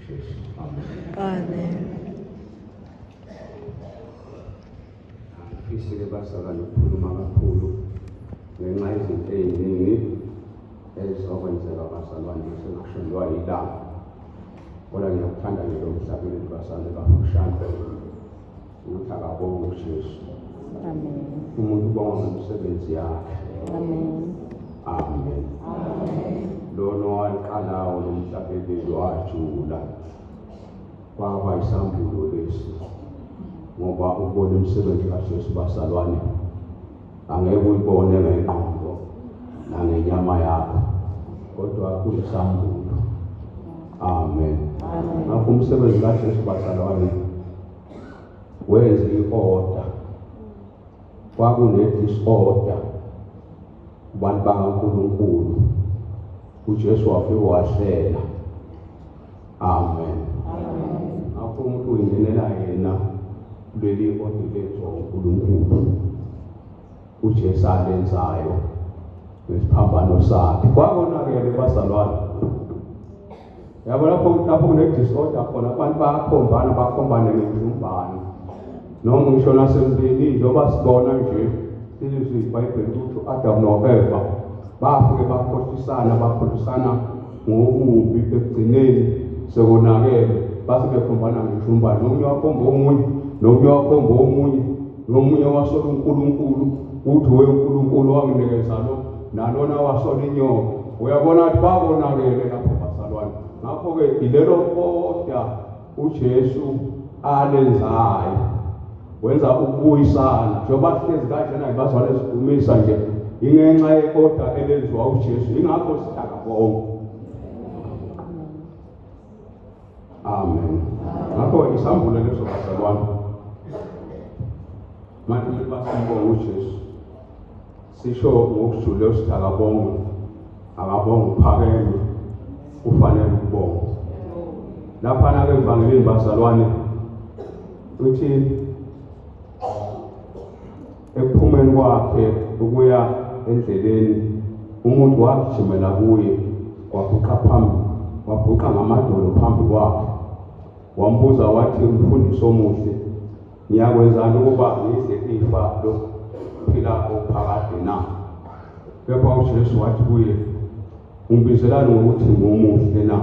Jesu. Amen. Amen. Ngifisile basakala ukukhuluma kakhulu ngenxa yezinto eziningi ezizokwenzeka bazalwane sekushondwa yilanga. Kodwa ngiyakuthanda nje lo mhlabeni basale kafushane ukuthi akabonge uJesu. Amen. Umuntu ubonga ngomsebenzi yakhe. Amen. Amen. Amen. Lona waqalawo lo mhlabeni wajula kwaba isambulo lesi ngoba ubona umsebenzi kaJesu basalwane angeke uyibone ngengqondo nangenyama yakho kodwa kuyisambulo. Amen. Ngakho umsebenzi kaJesu basalwane wenza i-order. Kwakune-disorder kubantu bakaNkulunkulu. uJesu wafika wahlela. Amen. Ngakho umuntu uyingenela yena leli odilethwa uNkulunkulu uJesu alenzayo ngesiphambano sakhe. Kwakonakele bazalwane. Yabo lapho kune-disorder khona abantu bakhombana ngemvumbano. Noma ngisho nasempilweni njengoba sibona nje ilizwi iBhayibheli ukuthi uAdam noEva bafike bakhohlisana ngokubi ekugcineni sekonakele base bekhombana ngemvumbano. Nomunye wakhomba omunye, nomunye wakhomba omunye, nomunye wasola uNkulunkulu uthi weNkulunkulu wanginikeza lo nalona wasola inyoko. Uyabona ukuthi babonakele lapho bazalwane. Ngakho-ke ilelo kodwa uJesu alenzayo wenza ukubuyisana njengoba sihlezi kanjena ngibazalwane sidumisa nje ingenxa yekodwa elenziwa uJesu. Ingakho sithi akabonge. Amen. Ngakho isambulo leso bazalwane manje basibonga uJesu sisho ngokujula sithi akabonge. Akabonge uphakeme ufanele ukubonga. Lapha ke evangelini bazalwane uthi ekuphumeni kwakhe ukuya endleleni umuntu wagijimela kuye wabhuqa ngamadolo phambi kwakhe wambuza wathi umfundisi omuhle ngiyakwenzani ukuba ngidle ifa lokuphila ophakade na? Kepha uJesu wathi kuye ungibizelani ngokuthi ngumuhle na?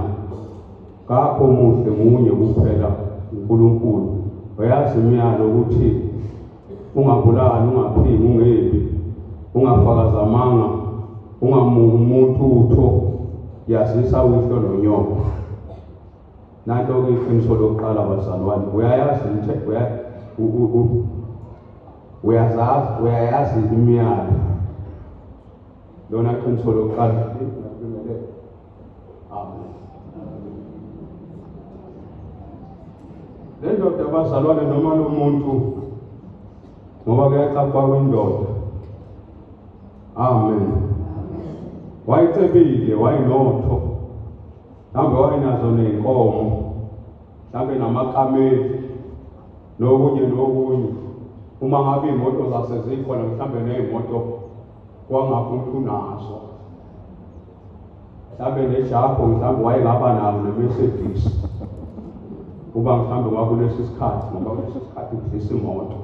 Kakho muhle munye kuphela uNkulunkulu. Uyazi imiyalo ukuthi ungabulali, ungaphingi, ungebi, ungafakazamanga, ungamuki umuntu utho, yazisa uhlo nonyoko. Nanto-ke iqiniso lokuqala bazalwane. Uyayazi imiyalo. Lona iqiniso lokuqala. Amen. Le ndoda bazalwane noma lo muntu ngoba kuyacapha kwindoda. Amen. Wayicebile, wayinotho. Mhlawumbe wayinazo ney'nkomo, mhlawumbe namakameli nokunye. Uma ngabe iy'moto zasezikhona mhlawumbe ney'moto wangafuthi unazo. Mhlawumbe nejago mhlawumbe wayengaba nayo neMercedes. Kuba mhlawumbe kwakulesi sikhathi ngoba kulesi sikhathi kudlisa imoto.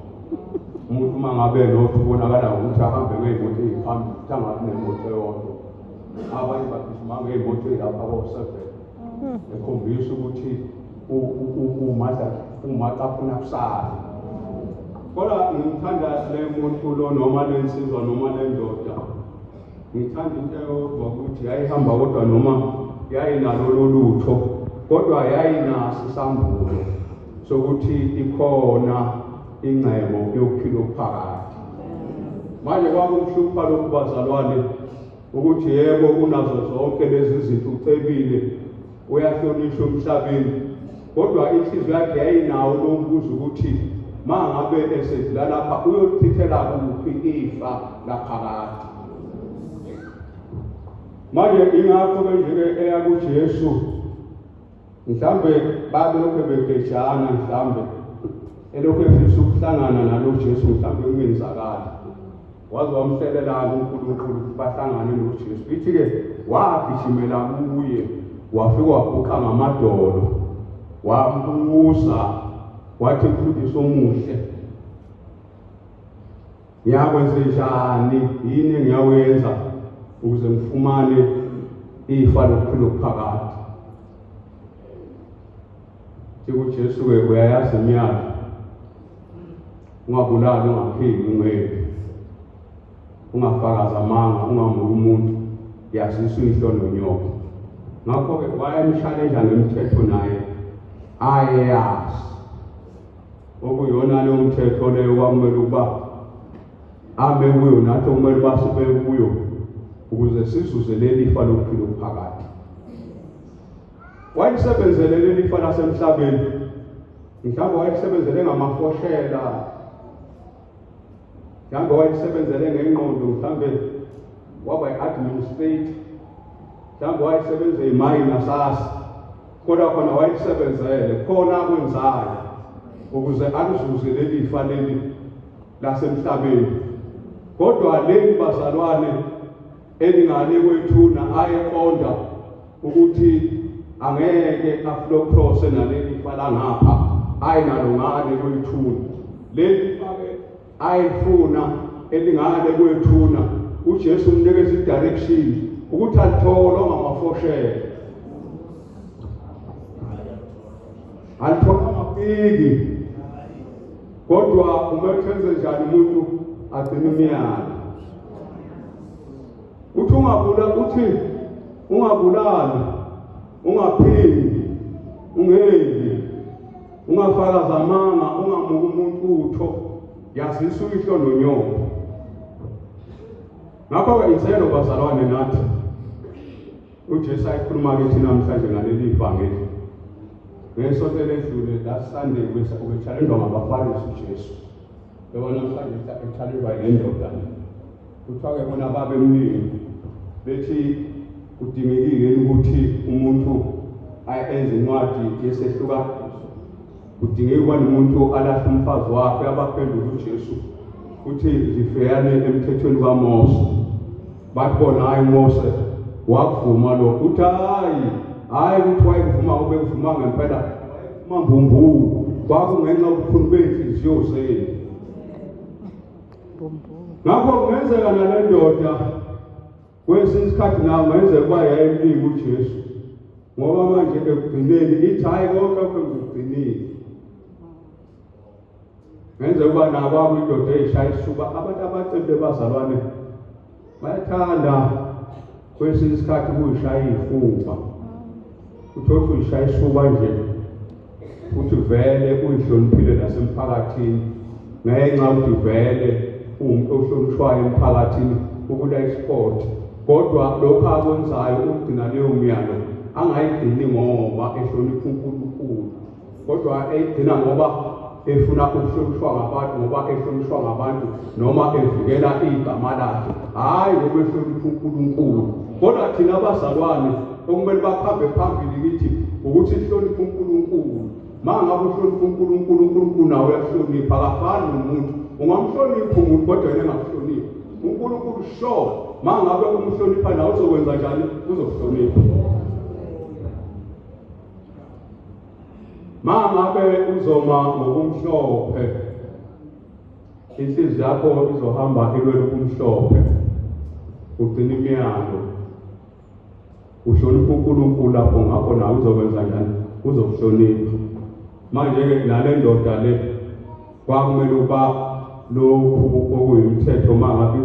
Umuntu uma ngabe nothi ubonakala ukuthi ahambe ngey'moto ey'phambili angabi nemoto eyodwa. Abanye bagijima ngey'moto ey'lapha ko-7 ekhombisa ukuthi umata afuna kusala. Kodwa ngithanda le muntu lo noma le nsizwa noma le ndoda. Ngithanda into eyodwa ukuthi yayihamba kodwa noma yayinalo lolutho kodwa yayinaso isambulo sokuthi ikhona ingcebo yokuphila okuphakathi. Manje kwakumhlupha lokhu bazalwane ukuthi yebo unazo zonke lezi zinto ucebile uyahlonishwa emhlabeni kodwa inhliziyo yakhe yayinawo lo mbuzo ukuthi mangabe esedlula lapha uyochithela kuphi ifa laphakathi. Manje ingakho nje eya kuJesu mhlawumbe babelokhu begejana mhlawumbe elokhu efisa ukuhlangana nalo Jesu mhlawumbe kungenzakala. Waze wamhlelela uNkulunkulu bahlangane noJesu. Ithi-ke wagijimela kuye wafika wabhuqa ngamadolo wambuza wathi mfundisi omuhle, ngiyakwenza njani yini engiyawenza ukuze ngifumane ifa lokuphila okuphakade? uJesu-ke uyayazi imiyalo, ungabulali, ungaphili, ungephi, ungafakazi amanga, ungamuki umuntu, yazisa uyihlo nonyoko. Ngakho-ke wayemshalenja ngemithetho naye ayeyazi, okuyona leyo mthetho leyo kwamele ukuba ame kuyo, nathi okumele uba sibe kuyo ukuze sizuze leli lifa lokuphila okuphakade. Wayesebenzele leli lifa lasemhlabeni, mhlawumbe wayesebenzele ngamafoshela, mhlawumbe wayesebenzele ngengqondo, mhlawumbe waba yi-administrator, mhlawumbe wayesebenze imayina sasa, kodwa khona wayesebenzele khona akwenzayo ukuze alizuze leli lifa leli lasemhlabeni. Kodwa leli bazalwane elingale kwethuna ayeqonda ukuthi angeke aflokrose naleli lifa langapha ayinalo ngale kwethuna. Leli lifa ayifuna elingale kwethuna, uJesu umnikeza i-direction ukuthi alitholwa ngamafoshela, alitholwa ngapiki. Kodwa umethenze njani umuntu agcina imiyalo? Uthi ungabulali, ungaphindi, ungenzi, ungafakazi amanga, ungamuki umuntu utho, yazisa uyihlo nonyoko. Ngakho-ke inselo bazalwane nathi uJesu ayikhuluma-ke thina namhlanje ngaleli ivangeli. Ngesonto eledlule last Sunday ubetshalenjwa ngabaFarisi uJesu. Yebo namhlanje etshalenjwa ngendoda. Kuthiwa-ke bona babemningi bethi kudingekile ukuthi umuntu ayenze incwadi yesehlukaniso. Kudingeka ukuba umuntu alahle umfazi wakhe, abaphendula uJesu uthi zifeyane emthethweni kaMose. Bathi bona hayi Mose wakuvuma lokho. Uthi hayi ukuthi wayekuvuma ubekuvuma ngempela, mambumbu kwakungenxa ubukhulu benhliziyo zenu. Ngakho kungenzeka nale ndoda kwesinye isikhathi nawe kungenzeka ukuba yayemlika uJesu, ngoba manje ekugcineni ithi hayi konke ngikugcinile. Kungenzeka ukuba nakwabo indoda eyishaya isifuba. Abantu abacebe bazalwane bayathanda kwesinye isikhathi ukuyishaya izifuba. Uthothi uyishaya isifuba nje futhi vele uyihloniphile nasemphakathini, ngenxa ukuthi vele umuntu ohlonishwayo emphakathini ukula isport. Kodwa lokho akwenzayo ukugcina leyo myalo angayigcini ngoba ehlonipha uNkulunkulu, kodwa eyigcina ngoba efuna ukuhlonishwa ngabantu, ngoba ehlonishwa ngabantu noma evikela igama lakhe, hayi ngoba ehlonipha uNkulunkulu. Kodwa thina abazalwane okumele bakhambe phambili kithi ukuthi sihloniphe uNkulunkulu. Mangabe uhlonipha uNkulunkulu, uNkulunkulu nawe uyahlonipha, akafani nomuntu. Ungamhlonipha umuntu kodwa yena engakuhloniphi. uNkulunkulu sure mangabe umhlonipha nawe uzokwenza njani? Uzokuhlonipha. Mangabe uzoma ngokumhlophe, inhliziyo yakho izohamba ilwela ubumhlophe, ugcina imiyalo, uhlonipha uNkulunkulu lapho, ngakho nawe uzokwenza njani? Uzokuhlonipha. Manje-ke nale ndoda le kwakumele uba lokhu okuyimthetho mangabe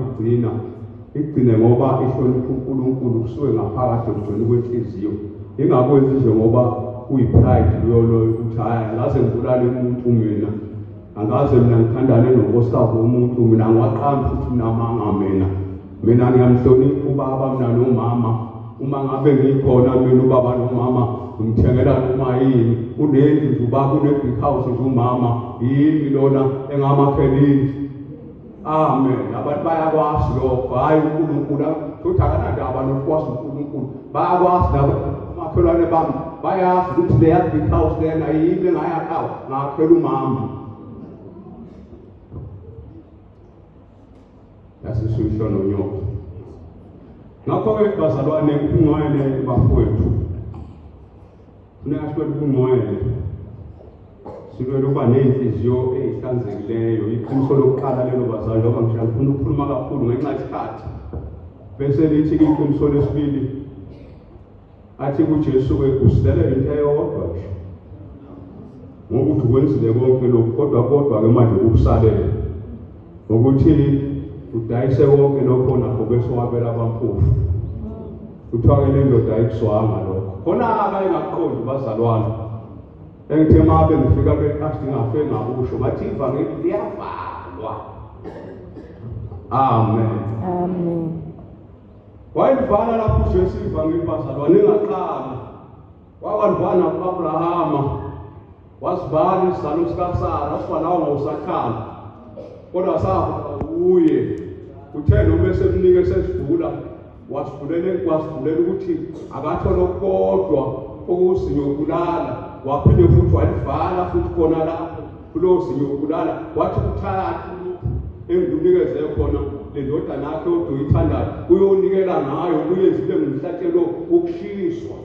igcine ngoba ihlonipha uNkulunkulu kusuke ngaphakathi ekugcineni kwenhliziyo. Ingakwenzi nje ngoba kuyi-pride loyo ukuthi hayi angaze ngibulale umuntu mina, angaze mina ngithandane nonkosikazi womuntu, mina ngiwaqambi futhi minamanga mina ngiyamhlonipha ubaba mina nomama. Uma ngabe ngikhona mina ubaba nomama ngimthengela noma yini, unendlu nje ubaba, une-big house nje umama, yimi lona engamakhelini. Amen. Abantu bayakwazi lokho, hayi uNkulunkulu futhi akanandaba nokwazi uNkulunkulu. Bayakwazi nabo makhelwane bami, bayazi ukuthi leya big house lena yimi engayakhawa ngakhela umama. Yasisuyihlo nonyoko. Ngakho-ke bazalwane, ukungcwele bafowethu funeka sibe ubungcwele silwele ukuba ney'nhliziyo ey'hlanzekileyo. Iqiniso lokuqala lelo bazali ngoba ngifuna ukukhuluma kakhulu ngenxa yesikhathi. Bese lithi iqiniso lesibili athi kuJesu-ke usilelela into eyodwa nje ngokuthi ukwenzile konke lokhu kodwa-ke manje ukusalela ngokuthi udayise konke lokho nakho bese wabela abampofu. Kuthiwa-ke le ndoda ayikuzwanga lokho. Khona-ke engakuqondi bazalwane engithe mabe ngifika kwe-asi ngingafe ngakusho bathi ivangeli liyavalwa. Amen. Amen. Wayelivala lapho uJesu ivangeli bazalwane engaqala. Wakwalivala ku-Abrahama wasivala isizalo sikaSara asifalayo ngawusakhanda kodwa safa kuye. Uthe noma esemnike sesivula wasivulela ukuthi akathole okukodwa okuzinyo kulala. Waphinde futhi walivala futhi khona lapho kulowo zinyo kulala wathi kuthathu enginikeze khona le ndodana yakhe oyithandayo uyonikela ngayo uyenzile ngomhlatshelo wokushiswa.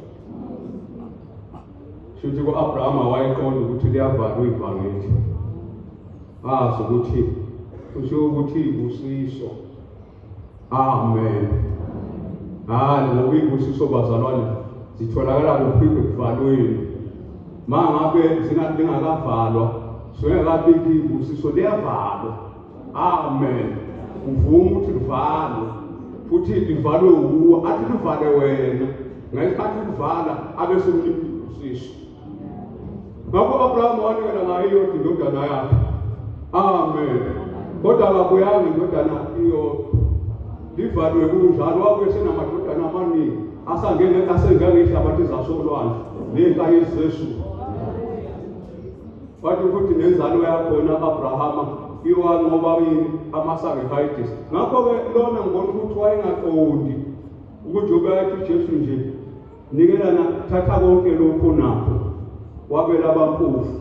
Shuthi ku-Abrahama wayeqonda ukuthi liyavalwa ivangeli. Wazi ukuthi kusho ukuthi ibusiso. Amen. Ngoba ibusiso bazalwane zitholakala kuphi ekuvalweni. Mangabe lingakavalwa singakabiki ibusiso liyavalwa. Amen. Uvuma ukuthi livalwe futhi livalwe uwe athi livale wena ngesikhathi livala abe semliphi ibusiso. Ngakho Abrahama wanikela ngayo indodana yakhe. Amen. Kodwa akabuyanga indodana iyodwa. Livalwe kunjalo wabuye senamadodana amaningi asengeke ihlabathi zasolwandle ney'nkayi zezulu. Wathi ukuthi nenzalo yakhona Abrahama iwanqoba ama-sacrifices. Ngakho-ke lona ngibona ukuthi wayengaqondi ukuthi ubeyathi uJesu nje nikelana thatha konke lokhu nakho wabela abampofu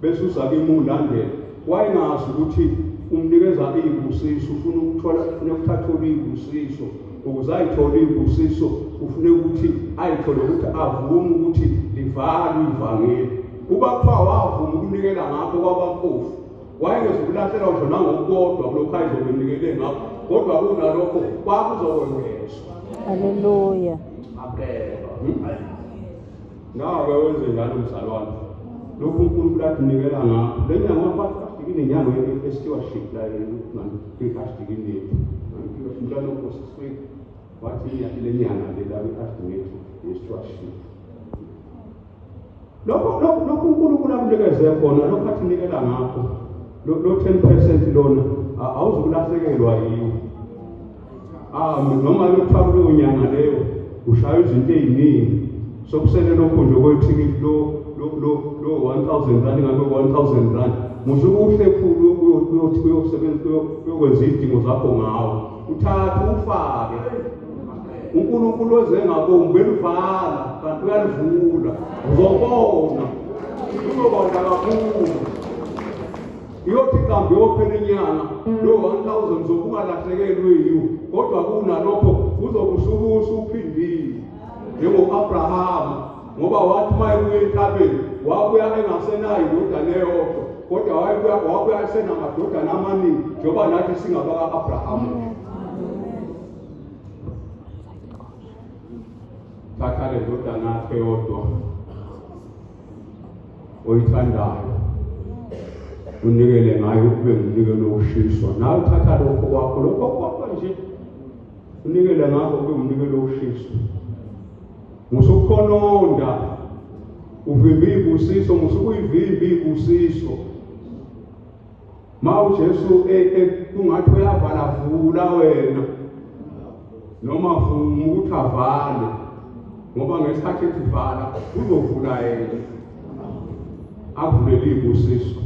bese uza kimi ulandela. Wayengazi ukuthi umnikeza iy'busiso ufuna ukuthatha iy'busiso ukuze ayithole iy'busiso ufune ukuthi ayithole ukuthi avume ukuthi livalwe ivangeli. Kuba kuthiwa wavuma ukunikela ngakho kwabampofu wayengezukulahlelwa ngisho nangokukodwa kulokhu ayizobe nikele ngakho kodwa kunalokho kwakuzokwengezwa. Haleluya. Amen. Nawe wenze njalo mzalwane. Lokhu uNkulunkulu atinikela ngakho. Le nyanga wafasikile inyanga ye-stewardship la ikastikini yethu. Ngikho lokho siswe wathi le nyanga le la ikastikini ye-stewardship. Lokhu uNkulunkulu akunikeze khona lokho atinikela ngakho. Lo 10% lona awuzukulahlekelwa yiwo. Noma lokuthiwa kuleyo nyanga leyo ushaya izinto ey'ningi sokusele lokho nje kwethikithi lo 1,000 rand ngabe 1,000 rand musho uhle khulu uyokwenza izidingo zakho ngawo uthathe ufake. uNkulunkulu weze ngakho ubelivala kanti uyalivula uzobona uzobona kakhulu. Iyothi kambe yophela inyanga lo 1,000 zokungalahlekelwe yiwo kodwa kunalokho uzokusukusa uphindile njengo-Abrahama ngoba wathi mayebuya entabeni wabuya engasenayo indodana eyodwa kodwa wabuya esenamadodana amaningi njengoba nathi singabaka-Abrahama. Thatha le ndodana yakhe yodwa oyithandayo unikele ngayo kube ngumnikelo woshiswa. Nawe uthatha lokho kwakho lokho nje unikele ngakho kube ngumnikelo woshiswa. Musukhononda uvimba ibusiso musukuyivimba ibusiso. Ma uJesu kungathi uyavala vula wena noma vuma ukuthi avale ngoba ngesikhathi ethi-vala uzovula yena avulele ibusiso.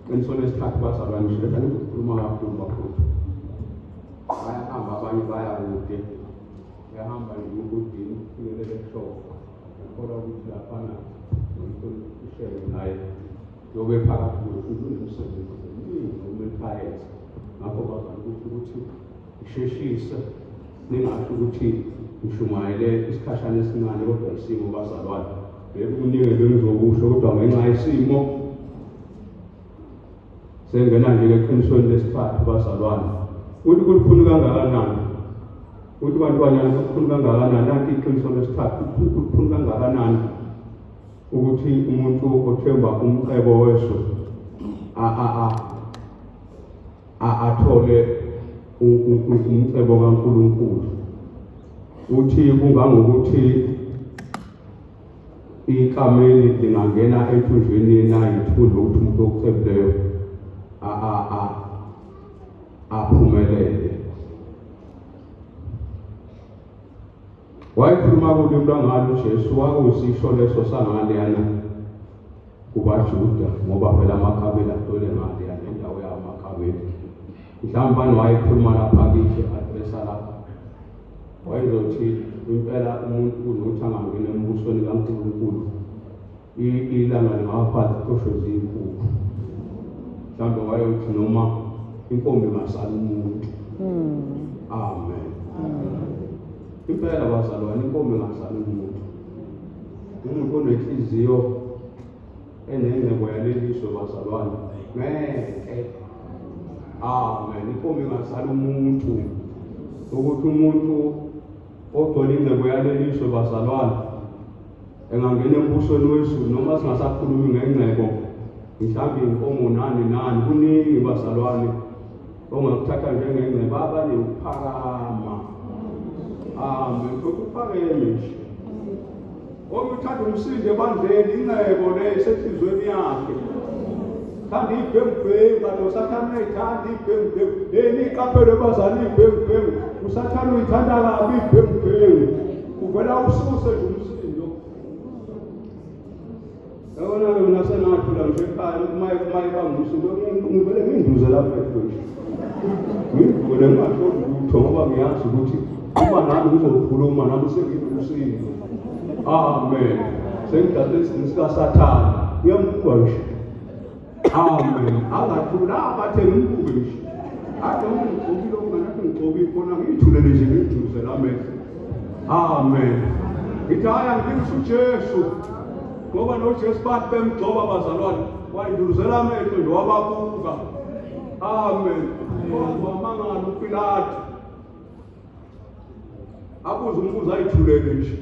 Qiniso lesikhathi bazalwane nje leta ngikhuluma kakhulu bafowethu. Bayahamba abanye baya kude yahamba ngikudini fikelele ehloko kodwa ukuthi laphana nomuntu ushere naye yobe phakathi nokusebenza umeliphayenza. Ngakho bazalwane ukuthi isheshise ningasho ukuthi Ngishumayele isikhashana esincane kodwa isimo bazalwane. Yebo kuningi bengizokusho kodwa ngenxa yesimo sengena nje eqinisweni lesithathu bazalwane. Uthi kulikhulu kangakanani? Uthi bantwana kulikhulu kangakanani? Nanti iqiniso lesithathu kulikhulu kangakanani ukuthi umuntu othemba umcebo weso athole umcebo kaNkulunkulu. Uthi kungangokuthi ikameli lingangena ethunjweni nayithulu ukuthi umuntu okucebileyo aphumelele. Wayekhuluma kulimi lwangalo uJesu wakuyisisho leso sangaleyana kubaJuda ngoba phela amakhabela atole ngaleyana indawo yamakhabela. Mhlawumbe wayekhuluma lapha kithi adresa lapha. Wayezothi impela umuntu kunokuthi angangena embusweni kaNkulunkulu ilanga lingaphansi kosho zinkulu. Mhlawumbe wayethi noma inkombi ngasala umuntu. Amen. Impela bazalwane inkombi ngasala umuntu. Umuntu onenhliziyo enengcebo yaleliso bazalwane. Ngeke. Amen. Inkombi ngasala umuntu. Ukuthi umuntu ogcwele ingcebo yaleliso bazalwane engangena embusweni wezulu noma singasakhulumi ngengcebo mhlawumbe inkomo nani kuningi bazalwane ongakuthatha njengengcebo abanye ukuphakama. Amen. Ukuphakeme nje okuthanda umsindo ebandleni ingcebo le esenhlizweni yakhe. Thanda ibhembhemu kanti usathana uyithanda ibhembhemu. Yeni iqaphele bazali ibhembhemu. Usathana uyithanda kabi ibhembhemu. Uvela ususe nje umsindo. Yabona-ke mina senathula nje ekhaya kumaye bangumsindo ngivele nginduze lapha ehlweni. Ngivele ngingasho lutho ngoba ngiyazi ukuthi uma nami ngizokhuluma nami senginomsindo. Amen. Sengidade sikaSathane uyambuka nje. Amen. Angathula abathenga umbuke nje. Ade ungigcobile unganathi ngigcobile khona ngiyithulele nje ngiduze lamehlo. Amen. Ngithi haya ngimsho uJesu. Ngoba noJesu bathi bemgcoba bazalwane wayinduluzela amehlo nje wababuka. Amen. Wamangala uPilato. Akuze umbuzo ayithulele nje.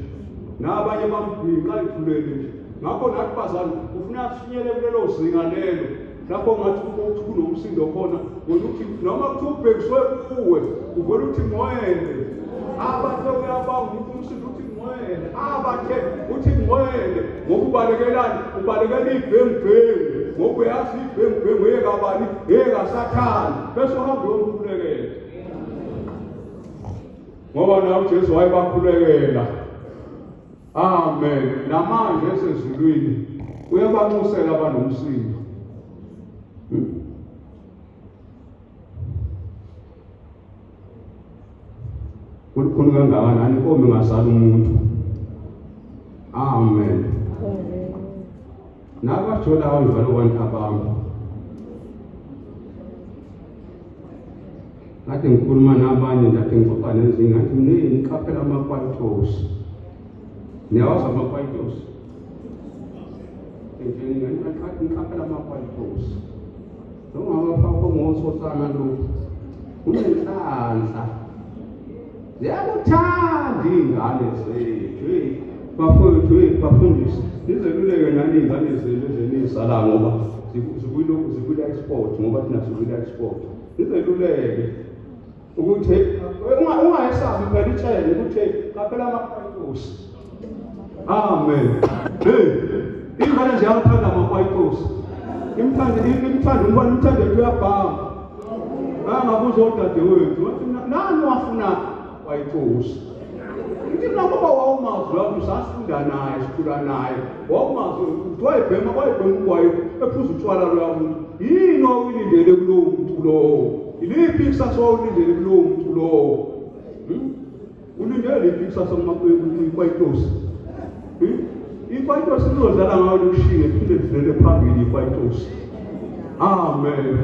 Nabanye bambhinqa ayithulele nje. Ngakho nathi bazalwane ufuna sifinyele kulelo zinga lelo lapho ngathi ukuthi kunomsindo khona ukuthi noma kuthi ubhekiswe kuwe uvela uthi ngwele abathe uyabanga ukuthi umsindo uthi ngwele abathe uthi ngwele ngokubalekelani ubalekela ibhembhemu ngoba uyazi ibhembhemu yekabani yekaSathane bese uhambe uyomkhulekela ngoba nawe uJesu wayebakhulekela. Amen. Namanje esezulwini uyabanxusela abanomsindo. Kulikhulu kangakanani inkomo ingasala umuntu. Amen. Nabajola kanjalo abantu abami. Ngathi ngikhuluma nabanye ngathi ngixoxa nezinye ngathi niqaphela amakwayitosi. Niyawazi amakwayitosi? Ngikaphela amakwayitosi. Nongabapha ngososana lokhu. Unenhlanhla. Ziyakuthanda iy'ngane zethu. Bafowethu bafundisi. Nizeluleke nani iy'ngane zenu ezeniy'sala ngoba zikuyila export ngoba thina sikuyila export. Nizeluleke ukuthi ungayesabi phela itshele ukuthi qaphela amakwayitosi. Amen. Ingane ziyakuthanda amakwayitosi. Imthanda umntwana umthanda ethu uyabhanga. Angabuza udadewethu wathi nani wafuna kwayitosi. Ngithi mina ngoba wawumazi lapho usafunda naye sikhula naye. Wawumazi ukuthi wayibhema ukwayo ephuza utshwala lwabo. Yini owulindele kulowo muntu lowo? Iliphi ikusasa owulindele kulowo muntu lowo? Ulindele iliphi ikusasa kwayitosi? Ikwayitosi izodlala ngayo lokushinge phinde lidlele phambili ikwayitosi. Amen.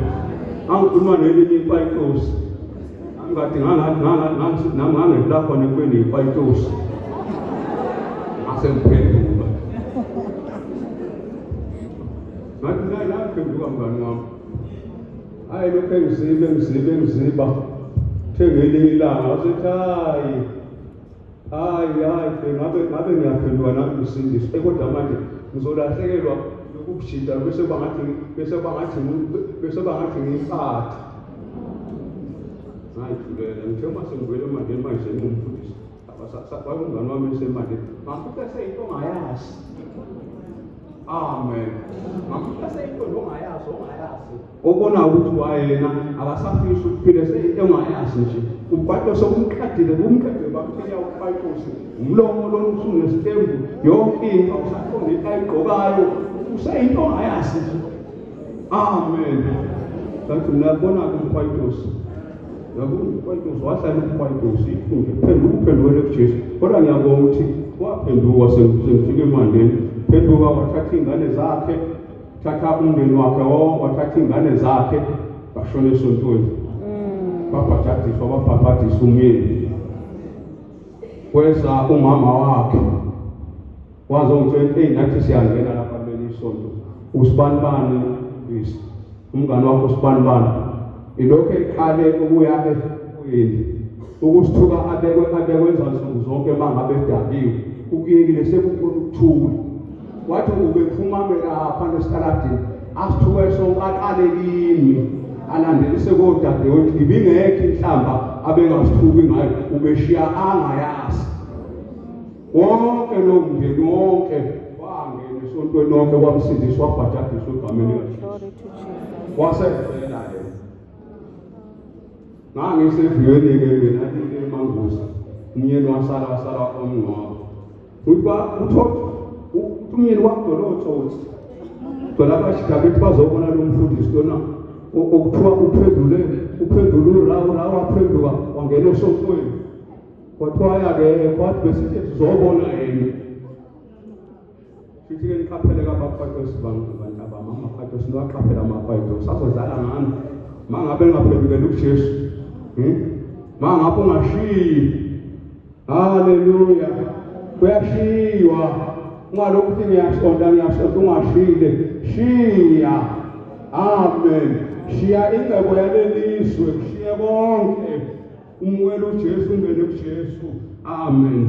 Angikhuluma nelinye ikwayitosi. kade ngangedla khona ekweni ikwayitosi ngasemphenduka ngathi naphenduka mngani wami hayi lokhu engiziba thengeli ilanga wasethi hayi ngabe ngiyaphenduka nami ngisindiswe kodwa manje ngizolahlekelwa ukujida bese bangathi ngiyiphatha ngayithulela ngithe uma sengivele emandeni manje ngumfundisi abasaqwayumngani wami esemandeni ngamputha seyinto ongayazi amen ngamputha seyinto ongayazi obona ukuthi wayena akasafisi ukuphila seyinto ongayazi nje ubhado sokumqedile bamthiya ukwayitosi umlomo lona usunestembu yonke into awusakhona into ayigqokayo useyinto ongayazi nje amen kanti nabona kumkwayitosi ukwayitosi wahlala ukwayitosi uphendukele kuJesu kodwa ngiyabonga ukuthi waphenduka sengifika emandeni phenduka wathatha ingane zakhe thatha umndeni wakhe wathatha ingane zakhe bashona esontweni babhabhadisa umyeni kweza umama wakhe wazongitshela nathi siyangena lapha kuleli sonto usibanibani umngane wakho usibanibani ilokho eqale ukuya efuyeni ukusithuka abekwenza nsuku zonke mangabe edakiwe ukuyekile sekukhona ukuthula wathi ubephuma lapha nesitaladini asithuke sonke aqale kimi alandelise kodadewethu ibingekho inhlamba abengasithuki ngayo ubeshiya angayazi wonke lo mndeni wonke wangena esontweni lonke kwamsindiswa wabhadadiswa egameni likaJesu wasevela yena ngangisevuyeni-ke mina emanguza umyeni wasala omngcwabo uthi umyeni wakudolotsotsi dolapha esigabeni bazobona lo mfundisi lona okuthiwa uphendule rawu waphenduka wangena esontweni kwathiwa yake kwathi besithi sizobona yena sithi-ke niqaphele kabakwayitosi bantu abamakwayitosi niwaqaphela amakwayitosi azodlala ngani mangabe ngaphendukela kuJesu mangabe ungashiyi haleluya kuyashiywa ungalokhu uthi ngiyasonta ungashile shiya amen shiya ingcebo yaleliswe kushiye konke umwele uJesu ungene kuJesu amen